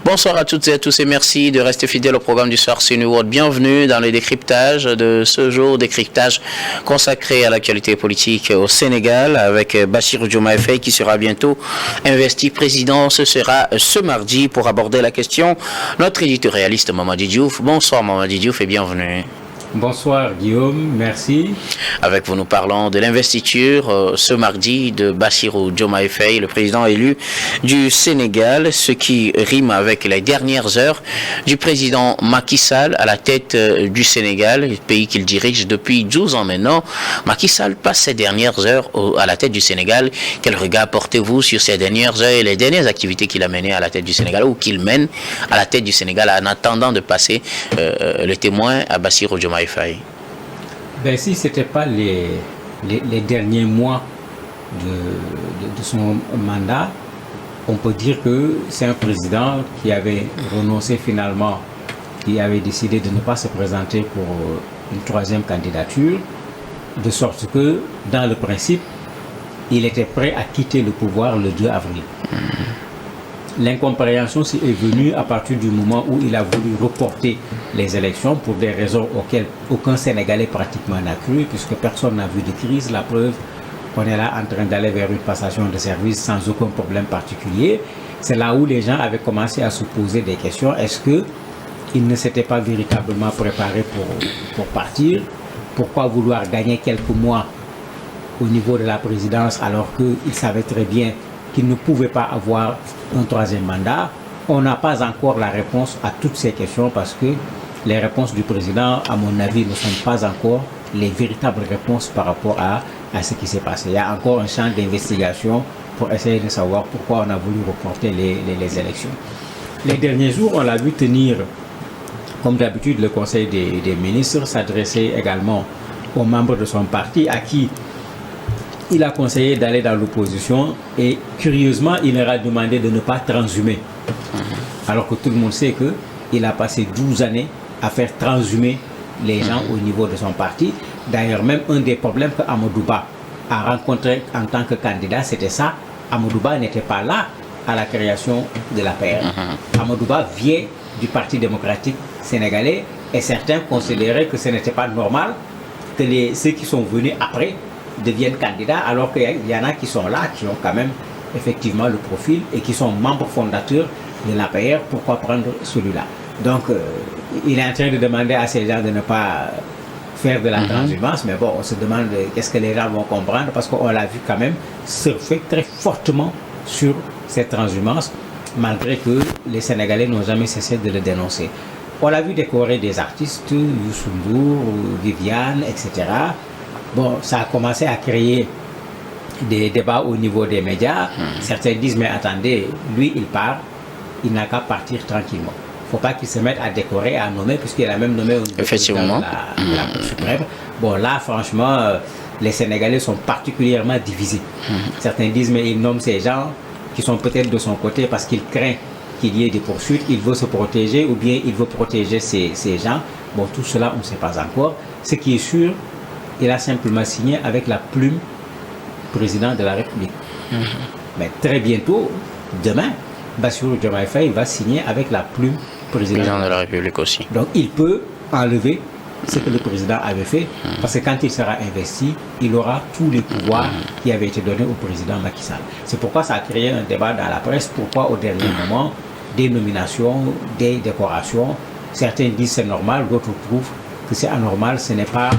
Bonsoir à toutes et à tous et merci de rester fidèles au programme du soir CNews World. Bienvenue dans le décryptage de ce jour, décryptage consacré à l'actualité politique au Sénégal avec Bassirou Diomaye Faye qui sera bientôt investi président. Ce sera ce mardi pour aborder la question. Notre éditorialiste Mamadi Diouf. Bonsoir Mamadi Diouf et bienvenue. Bonsoir Guillaume, merci. Avec vous, nous parlons de l'investiture ce mardi de Bassirou Diomaye Faye, le président élu du Sénégal, ce qui rime avec les dernières heures du président Macky Sall à la tête du Sénégal, le pays qu'il dirige depuis 12 ans maintenant. Macky Sall passe ses dernières heures à la tête du Sénégal. Quel regard portez-vous sur ces dernières heures et les dernières activités qu'il a menées à la tête du Sénégal ou qu'il mène à la tête du Sénégal en attendant de passer le témoin à Bassirou Diomaye Faye? Ben, si ce n'était pas les derniers mois de son mandat, on peut dire que c'est un président qui avait renoncé finalement, qui avait décidé de ne pas se présenter pour une troisième candidature, de sorte que, dans le principe, il était prêt à quitter le pouvoir le 2 avril. L'incompréhension est venue à partir du moment où il a voulu reporter les élections pour des raisons auxquelles aucun Sénégalais pratiquement n'a cru, puisque personne n'a vu de crise. La preuve, on est là en train d'aller vers une passation de service sans aucun problème particulier. C'est là où les gens avaient commencé à se poser des questions. Est-ce qu'ils ne s'étaient pas véritablement préparés pour partir? Pourquoi vouloir gagner quelques mois au niveau de la présidence alors qu'ils savaient très bien qu'il ne pouvait pas avoir un troisième mandat? On n'a pas encore la réponse à toutes ces questions parce que les réponses du président, à mon avis, ne sont pas encore les véritables réponses par rapport à ce qui s'est passé. Il y a encore un champ d'investigation pour essayer de savoir pourquoi on a voulu reporter les élections. Les derniers jours, on l'a vu tenir, comme d'habitude, le Conseil des ministres, s'adresser également aux membres de son parti à qui il a conseillé d'aller dans l'opposition et curieusement, il leur a demandé de ne pas transhumer. Alors que tout le monde sait qu'il a passé 12 années à faire transhumer les gens au niveau de son parti. D'ailleurs, même un des problèmes que Amadou Ba a rencontré en tant que candidat, c'était ça. Amadou Ba n'était pas là à la création de la PR. Amadou Ba vient du Parti démocratique sénégalais et certains considéraient que ce n'était pas normal que ceux qui sont venus après deviennent candidats, alors qu'il y en a qui sont là, qui ont quand même effectivement le profil et qui sont membres fondateurs de l'APR. Pourquoi prendre celui-là? Donc, il est en train de demander à ces gens de ne pas faire de la transhumance, mais bon, on se demande qu'est-ce que les gens vont comprendre, parce qu'on l'a vu quand même surfer très fortement sur cette transhumance, malgré que les Sénégalais n'ont jamais cessé de le dénoncer. On l'a vu décorer des artistes, Youssou N'Dour, Viviane, etc. Bon, ça a commencé à créer des débats au niveau des médias. Certains disent, mais attendez, lui, il part, il n'a qu'à partir tranquillement. Il ne faut pas qu'il se mette à décorer, à nommer, puisqu'il a même nommé au niveau de la Cour suprême. Bon, là, franchement, les Sénégalais sont particulièrement divisés. Certains disent, mais il nomme ces gens qui sont peut-être de son côté parce qu'il craint qu'il y ait des poursuites, il veut se protéger ou bien il veut protéger ces gens. Bon, tout cela, on ne sait pas encore. Ce qui est sûr, il a simplement signé avec la plume président de la République. Mais très bientôt, demain, Bassirou Diomaye Faye va signer avec la plume président de la République aussi. Donc il peut enlever ce que le président avait fait, parce que quand il sera investi, il aura tous les pouvoirs qui avaient été donnés au président Macky Sall. C'est pourquoi ça a créé un débat dans la presse, pourquoi au dernier moment, des nominations, des décorations, certains disent c'est normal, d'autres trouvent que c'est anormal, ce n'est pas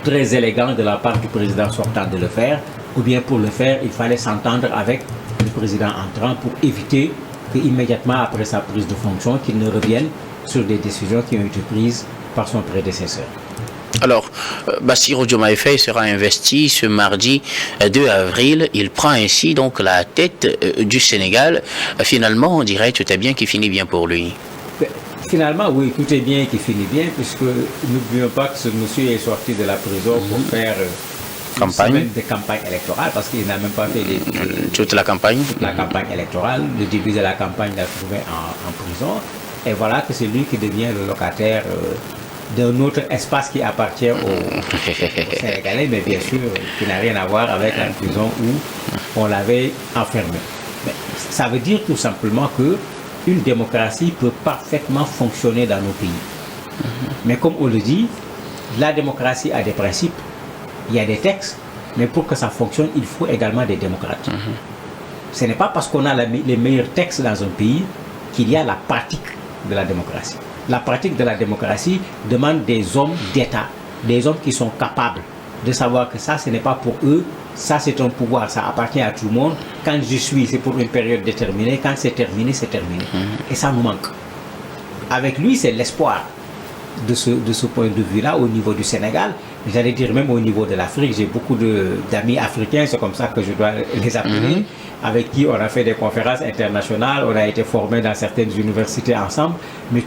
très élégant de la part du président sortant de le faire, ou bien pour le faire, il fallait s'entendre avec le président entrant pour éviter qu'immédiatement après sa prise de fonction, qu'il ne revienne sur des décisions qui ont été prises par son prédécesseur. Alors, Bassirou Diomaye Faye sera investi ce mardi 2 avril. Il prend ainsi donc la tête du Sénégal. Finalement, on dirait tout est bien qui finit bien pour lui. Finalement, oui, tout est bien qui finit bien, puisque n'oublions pas que ce monsieur est sorti de la prison pour faire une semaine de campagne électorale, parce qu'il n'a même pas fait toute la campagne. La campagne électorale, le début de la campagne l'a trouvé en prison. Et voilà que c'est lui qui devient le locataire d'un autre espace qui appartient aux Sénégalais, mais bien sûr, qui n'a rien à voir avec la prison où on l'avait enfermé. Mais ça veut dire tout simplement que une démocratie peut parfaitement fonctionner dans nos pays. Mais comme on le dit, la démocratie a des principes, il y a des textes, mais pour que ça fonctionne, il faut également des démocrates. Ce n'est pas parce qu'on a les meilleurs textes dans un pays qu'il y a la pratique de la démocratie. La pratique de la démocratie demande des hommes d'État, des hommes qui sont capables de savoir que ça, ce n'est pas pour eux, ça c'est un pouvoir, ça appartient à tout le monde. Quand je suis, c'est pour une période déterminée, quand c'est terminé, c'est terminé. Et ça nous manque. Avec lui, c'est l'espoir de ce point de vue-là au niveau du Sénégal. J'allais dire même au niveau de l'Afrique, j'ai beaucoup d'amis africains, c'est comme ça que je dois les appeler, avec qui on a fait des conférences internationales, on a été formés dans certaines universités ensemble, mais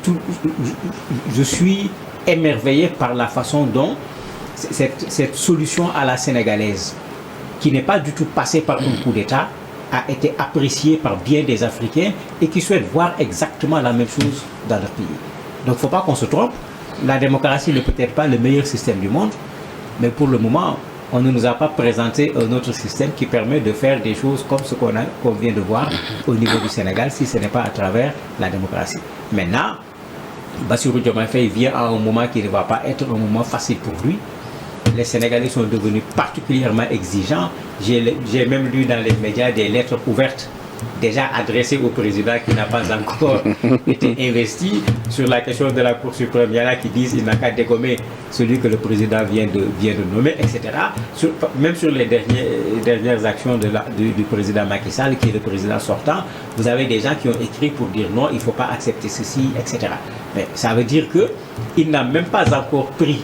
je suis émerveillé par la façon dont cette solution à la sénégalaise, qui n'est pas du tout passée par un coup d'État, a été appréciée par bien des Africains et qui souhaitent voir exactement la même chose dans leur pays. Donc il ne faut pas qu'on se trompe, la démocratie n'est peut-être pas le meilleur système du monde, mais pour le moment, on ne nous a pas présenté un autre système qui permet de faire des choses comme ce qu'on vient de voir au niveau du Sénégal, si ce n'est pas à travers la démocratie. Maintenant, Bassirou Diomaye Faye vient à un moment qui ne va pas être un moment facile pour lui. Les Sénégalais sont devenus particulièrement exigeants. J'ai même lu dans les médias des lettres ouvertes déjà adressées au président qui n'a pas encore été investi sur la question de la Cour suprême. Il y en a qui disent qu'il n'a qu'à dégommer celui que le président vient de nommer, etc. Même sur les dernières actions du président Macky Sall, qui est le président sortant, vous avez des gens qui ont écrit pour dire non, il ne faut pas accepter ceci, etc. Mais ça veut dire qu'il n'a même pas encore pris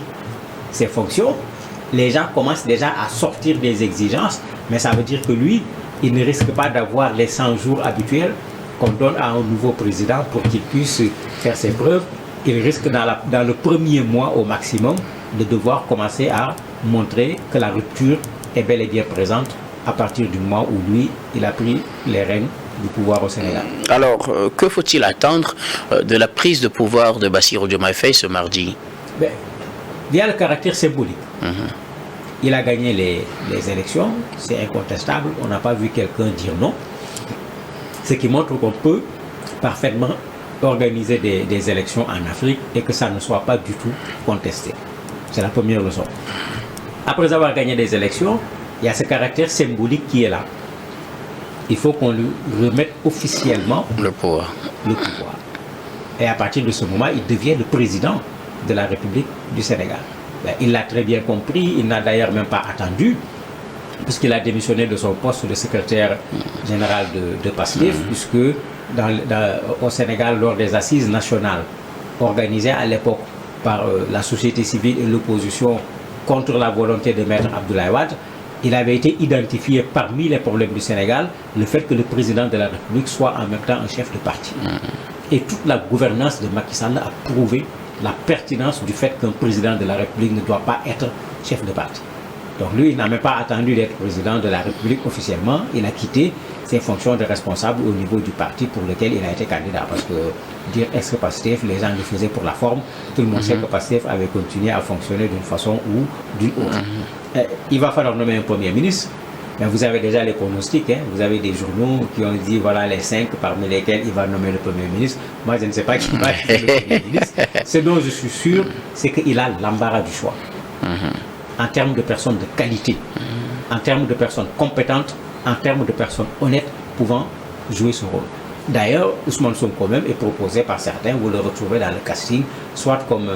ses fonctions. Les gens commencent déjà à sortir des exigences, mais ça veut dire que lui, il ne risque pas d'avoir les 100 jours habituels qu'on donne à un nouveau président pour qu'il puisse faire ses preuves. Il risque dans le premier mois au maximum de devoir commencer à montrer que la rupture est bel et bien présente à partir du moment où lui, il a pris les rênes du pouvoir au Sénégal. Alors, que faut-il attendre de la prise de pouvoir de Bassirou Diomaye Faye ce mardi? Il y a le caractère symbolique. Il a gagné les élections, c'est incontestable, on n'a pas vu quelqu'un dire non. Ce qui montre qu'on peut parfaitement organiser des élections en Afrique et que ça ne soit pas du tout contesté. C'est la première leçon. Après avoir gagné des élections, il y a ce caractère symbolique qui est là. Il faut qu'on lui remette officiellement le pouvoir. Et à partir de ce moment, il devient le président de la République du Sénégal. Il l'a très bien compris, il n'a d'ailleurs même pas attendu, puisqu'il a démissionné de son poste de secrétaire général de PASTEF, puisque au Sénégal, lors des assises nationales organisées à l'époque par la société civile et l'opposition contre la volonté de Maître Abdoulaye Wade, il avait été identifié parmi les problèmes du Sénégal le fait que le président de la République soit en même temps un chef de parti. Et toute la gouvernance de Macky Sall a prouvé la pertinence du fait qu'un président de la République ne doit pas être chef de parti. Donc lui, il n'a même pas attendu d'être président de la République officiellement. Il a quitté ses fonctions de responsable au niveau du parti pour lequel il a été candidat. Parce que dire est-ce que PASTEF, les gens le faisaient pour la forme. Tout le monde sait que PASTEF avait continué à fonctionner d'une façon ou d'une autre. Il va falloir nommer un premier ministre. Mais vous avez déjà les pronostics, hein. Vous avez des journaux qui ont dit voilà les 5 parmi lesquels il va nommer le Premier ministre. Moi, je ne sais pas qui va être le Premier ministre. Ce dont je suis sûr, c'est qu'il a l'embarras du choix. En termes de personnes de qualité, en termes de personnes compétentes, en termes de personnes honnêtes pouvant jouer ce rôle. D'ailleurs, Ousmane Sonko même est proposé par certains, vous le retrouvez dans le casting, soit comme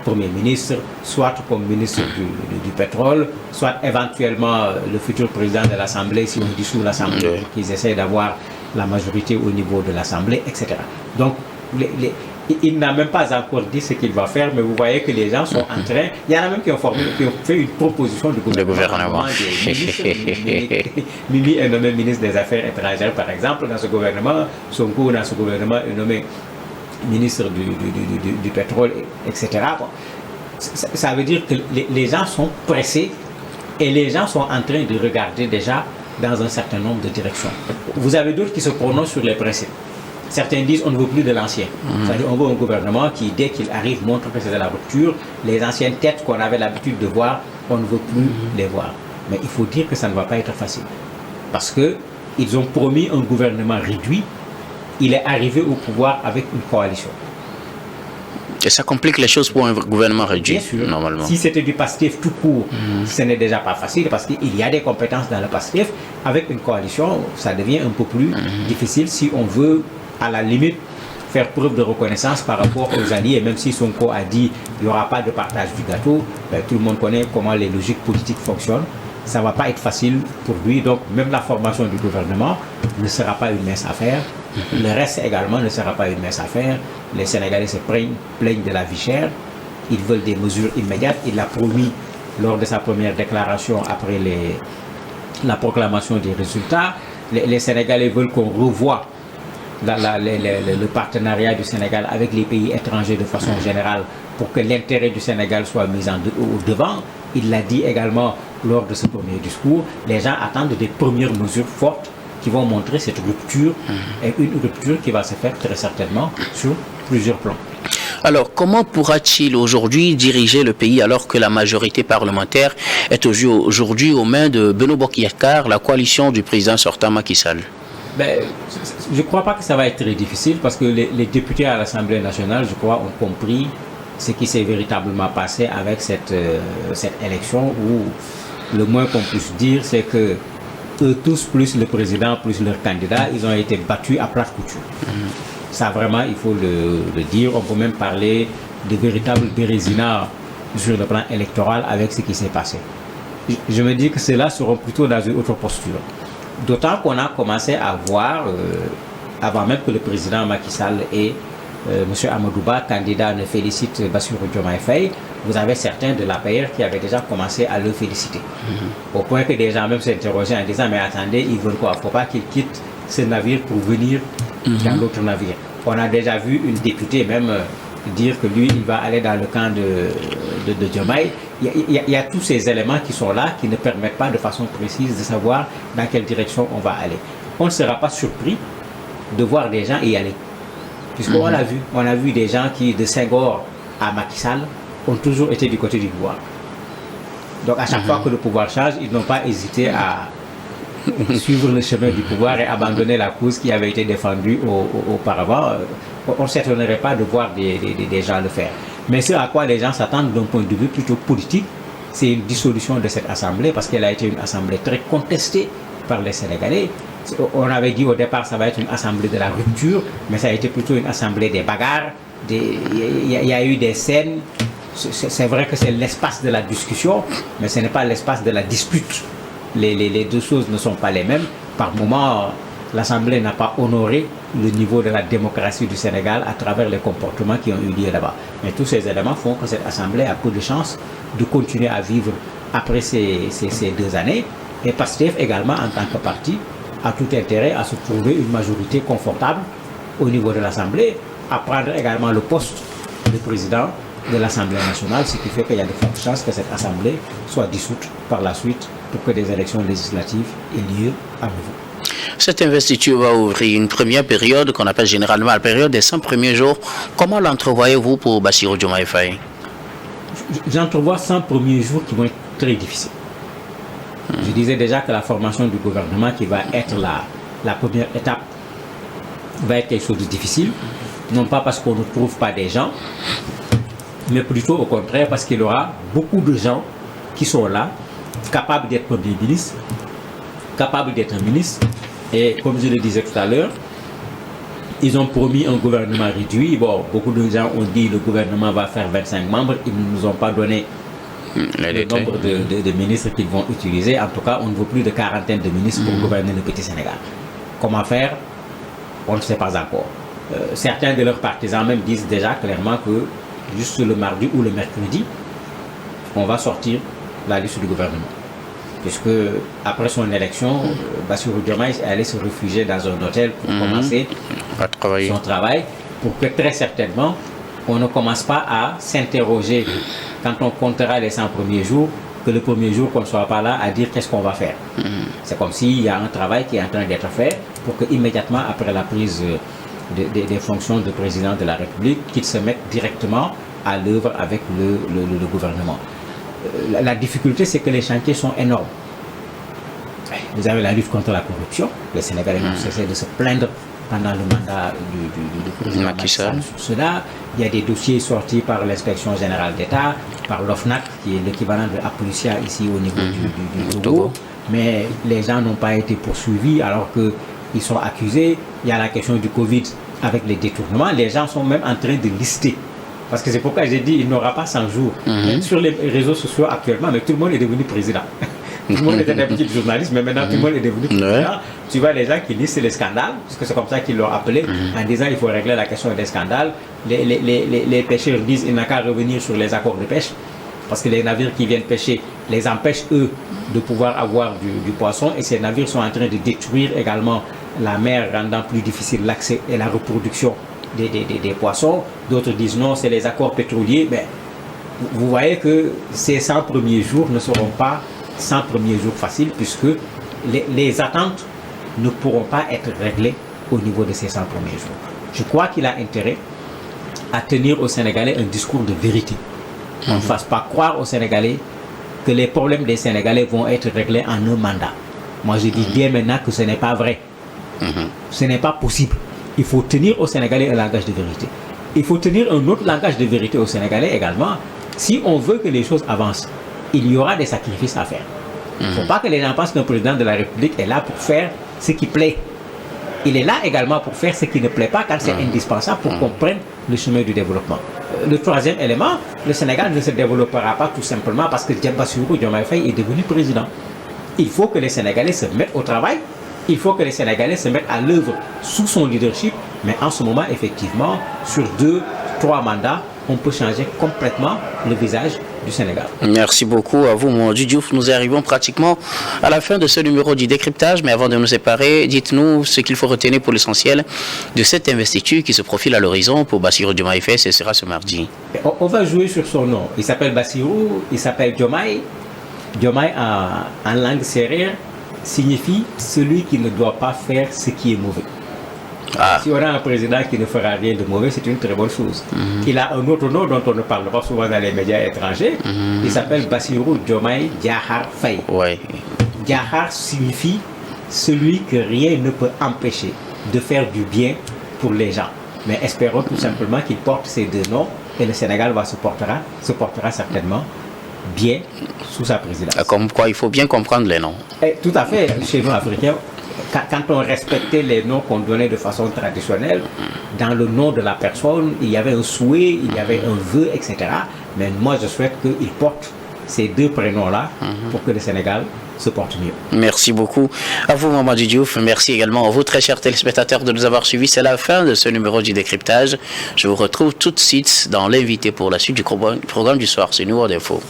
Premier ministre, soit comme ministre du pétrole, soit éventuellement le futur président de l'Assemblée, si on dissout l'Assemblée, qu'ils essaient d'avoir la majorité au niveau de l'Assemblée, etc. Donc, il n'a même pas encore dit ce qu'il va faire, mais vous voyez que les gens sont en train... Il y en a même qui ont fait une proposition du gouvernement. Mimi est nommé ministre des Affaires étrangères, par exemple, dans ce gouvernement. Sonko, dans ce gouvernement, est nommé ministre du pétrole, etc. Bon, ça veut dire que les gens sont pressés et les gens sont en train de regarder déjà dans un certain nombre de directions. Vous avez d'autres qui se prononcent sur les principes. Certains disent on ne veut plus de l'ancien. C'est-à-dire on veut un gouvernement qui, dès qu'il arrive, montre que c'est de la rupture. Les anciennes têtes qu'on avait l'habitude de voir, on ne veut plus les voir. Mais il faut dire que ça ne va pas être facile. Parce qu'ils ont promis un gouvernement réduit il est arrivé au pouvoir avec une coalition. Et ça complique les choses pour un gouvernement réduit, Bien sûr. normalement. Si c'était du PASTEF tout court, ce n'est déjà pas facile parce qu'il y a des compétences dans le PASTEF. Avec une coalition, ça devient un peu plus difficile si on veut, à la limite, faire preuve de reconnaissance par rapport aux alliés. Même si Sonko a dit qu'il n'y aura pas de partage du gâteau, tout le monde connaît comment les logiques politiques fonctionnent. Ça ne va pas être facile pour lui. Donc, même la formation du gouvernement ne sera pas une mince affaire. Le reste également ne sera pas une mince affaire. Les Sénégalais se plaignent de la vie chère. Ils veulent des mesures immédiates. Il l'a promis lors de sa première déclaration après la proclamation des résultats. Les Sénégalais veulent qu'on revoie le partenariat du Sénégal avec les pays étrangers de façon générale pour que l'intérêt du Sénégal soit mis au devant. Il l'a dit également lors de ce premier discours. Les gens attendent des premières mesures fortes qui vont montrer cette rupture et une rupture qui va se faire très certainement sur plusieurs plans. Alors, comment pourra-t-il aujourd'hui diriger le pays alors que la majorité parlementaire est aujourd'hui aux mains de Beno Bokk-Yakaar, la coalition du président sortant Macky Sall? Je ne crois pas que ça va être très difficile parce que les députés à l'Assemblée nationale, je crois, ont compris ce qui s'est véritablement passé avec cette élection où le moins qu'on puisse dire, c'est que eux tous, plus le président, plus leur candidat, ils ont été battus à plate couture. Ça, vraiment, il faut le dire. On peut même parler de véritables bérésinards sur le plan électoral avec ce qui s'est passé. Je me dis que ceux-là seront plutôt dans une autre posture. D'autant qu'on a commencé à voir, avant même que le président Macky Sall et M. Amadouba, candidat, ne félicite Bassirou Diomaye Faye, vous avez certains de l'APR qui avaient déjà commencé à le féliciter. Au point que des gens même s'interrogeaient en disant, mais attendez, ils veulent quoi? Il ne faut pas qu'ils quittent ce navire pour venir dans l'autre navire. On a déjà vu une députée même dire que lui, il va aller dans le camp de Diomaye. Il y a tous ces éléments qui sont là, qui ne permettent pas de façon précise de savoir dans quelle direction on va aller. On ne sera pas surpris de voir des gens y aller. Puisqu'on l'a vu, on a vu des gens qui, de Senghor à Macky Sall, ont toujours été du côté du pouvoir. Donc à chaque fois que le pouvoir change, ils n'ont pas hésité à suivre le chemin du pouvoir et abandonner la cause qui avait été défendue auparavant. On ne s'étonnerait pas de voir des gens le faire. Mais ce à quoi les gens s'attendent d'un point de vue plutôt politique, c'est une dissolution de cette assemblée parce qu'elle a été une assemblée très contestée par les Sénégalais. On avait dit au départ que ça va être une assemblée de la rupture, mais ça a été plutôt une assemblée des bagarres. Il y a eu des scènes. C'est vrai que c'est l'espace de la discussion, mais ce n'est pas l'espace de la dispute. Les deux choses ne sont pas les mêmes. Par moments, l'Assemblée n'a pas honoré le niveau de la démocratie du Sénégal à travers les comportements qui ont eu lieu là-bas. Mais tous ces éléments font que cette Assemblée a peu de chances de continuer à vivre après ces 2 années. Et PASTEF également, en tant que parti, a tout intérêt à se trouver une majorité confortable au niveau de l'Assemblée, à prendre également le poste de président de l'Assemblée nationale, ce qui fait qu'il y a de fortes chances que cette Assemblée soit dissoute par la suite pour que des élections législatives aient lieu à nouveau. Cette investiture va ouvrir une première période qu'on appelle généralement la période des 100 premiers jours. Comment l'entrevoyez-vous pour Bassirou Diomaye Faye? J'entrevois 100 premiers jours qui vont être très difficiles. Je disais déjà que la formation du gouvernement qui va être la première étape va être quelque chose de difficile. Non pas parce qu'on ne trouve pas des gens, mais plutôt au contraire parce qu'il y aura beaucoup de gens qui sont là, capables d'être Premier ministre, capables d'être ministre. Et comme je le disais tout à l'heure, ils ont promis un gouvernement réduit. Bon, beaucoup de gens ont dit que le gouvernement va faire 25 membres. Ils ne nous ont pas donné le nombre de ministres qu'ils vont utiliser. En tout cas, on ne veut plus de quarantaine de ministres pour gouverner le petit Sénégal. Comment faire? On ne sait pas encore. Certains de leurs partisans même disent déjà clairement que juste le mardi ou le mercredi, on va sortir la liste du gouvernement. Puisque après son élection, Bassirou Diomaye est allé se réfugier dans un hôtel pour commencer son travail, pour que très certainement, on ne commence pas à s'interroger quand on comptera les 100 premiers jours, que le premier jour qu'on ne soit pas là à dire qu'est-ce qu'on va faire. C'est comme s'il y a un travail qui est en train d'être fait pour que immédiatement après la prise des fonctions de président de la République, qu'ils se mettent directement à l'œuvre avec le gouvernement. La difficulté, c'est que les chantiers sont énormes. Vous avez la lutte contre la corruption. Les Sénégalais n'ont cessé de se plaindre pendant le mandat du président Macky Sall. Sur cela, il y a des dossiers sortis par l'Inspection générale d'État, par l'OFNAC, qui est l'équivalent de Applucia ici au niveau du Togo. Mais les gens n'ont pas été poursuivis alors qu'ils sont accusés. Il y a la question du Covid avec les détournements. Les gens sont même en train de lister. Parce que c'est pourquoi j'ai dit qu'il n'aura pas 100 jours. Sur les réseaux sociaux actuellement, mais tout le monde est devenu président. Tout le monde était un petit journaliste, mais maintenant tout le monde est devenu président. Tu vois les gens qui lisent les scandales, parce que c'est comme ça qu'ils l'ont appelé, en disant qu'il faut régler la question des scandales. Les pêcheurs disent qu'il n'a qu'à revenir sur les accords de pêche, parce que les navires qui viennent pêcher les empêchent, eux, de pouvoir avoir du poisson, et ces navires sont en train de détruire également la mer, rendant plus difficile l'accès et la reproduction des poissons. D'autres disent non, c'est les accords pétroliers. Mais vous voyez que ces 100 premiers jours ne seront pas 100 premiers jours faciles, puisque les attentes ne pourront pas être réglées au niveau de ces 100 premiers jours. Je crois qu'il a intérêt à tenir aux Sénégalais un discours de vérité. On ne fasse pas croire aux Sénégalais que les problèmes des Sénégalais vont être réglés en un mandat. Moi, je dis bien maintenant que ce n'est pas vrai. Ce n'est pas possible. Il faut tenir aux Sénégalais un langage de vérité. Il faut tenir un autre langage de vérité aux Sénégalais également. Si on veut que les choses avancent, il y aura des sacrifices à faire. Il ne faut pas que les gens pensent qu'un président de la République est là pour faire ce qui plaît. Il est là également pour faire ce qui ne plaît pas quand c'est indispensable pour qu'on prenne le chemin du développement. Le troisième élément, le Sénégal ne se développera pas tout simplement parce que Bassirou Diomaye Faye est devenu président. Il faut que les Sénégalais se mettent au travail. Il faut que les Sénégalais se mettent à l'œuvre sous son leadership. Mais en ce moment, effectivement, sur 2-3 mandats, on peut changer complètement le visage du Sénégal. Merci beaucoup à vous, Mamadou Diouf. Nous arrivons pratiquement à la fin de ce numéro du décryptage, mais avant de nous séparer, dites-nous ce qu'il faut retenir pour l'essentiel de cette investiture qui se profile à l'horizon pour Bassirou Diomaye Faye. Ce sera ce mardi. On va jouer sur son nom. Il s'appelle Bassirou, il s'appelle Diomaye. Diomaye en langue sérère signifie celui qui ne doit pas faire ce qui est mauvais. Si on a un président qui ne fera rien de mauvais, c'est une très bonne chose. Il a un autre nom dont on ne parle pas souvent dans les médias étrangers. Il s'appelle Bassirou Diomaye Diakhar Faye. Diakhar signifie celui que rien ne peut empêcher de faire du bien pour les gens. Mais espérons tout simplement qu'il porte ces deux noms et le Sénégal se portera certainement bien sous sa présidence. Comme quoi, il faut bien comprendre les noms. Tout à fait. Chez nous, Africains, quand on respectait les noms qu'on donnait de façon traditionnelle, dans le nom de la personne, il y avait un souhait, il y avait un vœu, etc. Mais moi, je souhaite qu'il porte ces deux prénoms-là pour que le Sénégal se porte mieux. Merci beaucoup à vous, Mamadou Diouf. Merci également à vous, très chers téléspectateurs, de nous avoir suivis. C'est la fin de ce numéro du décryptage. Je vous retrouve tout de suite dans l'invité pour la suite du programme du soir. C'est Nouveau d'Info.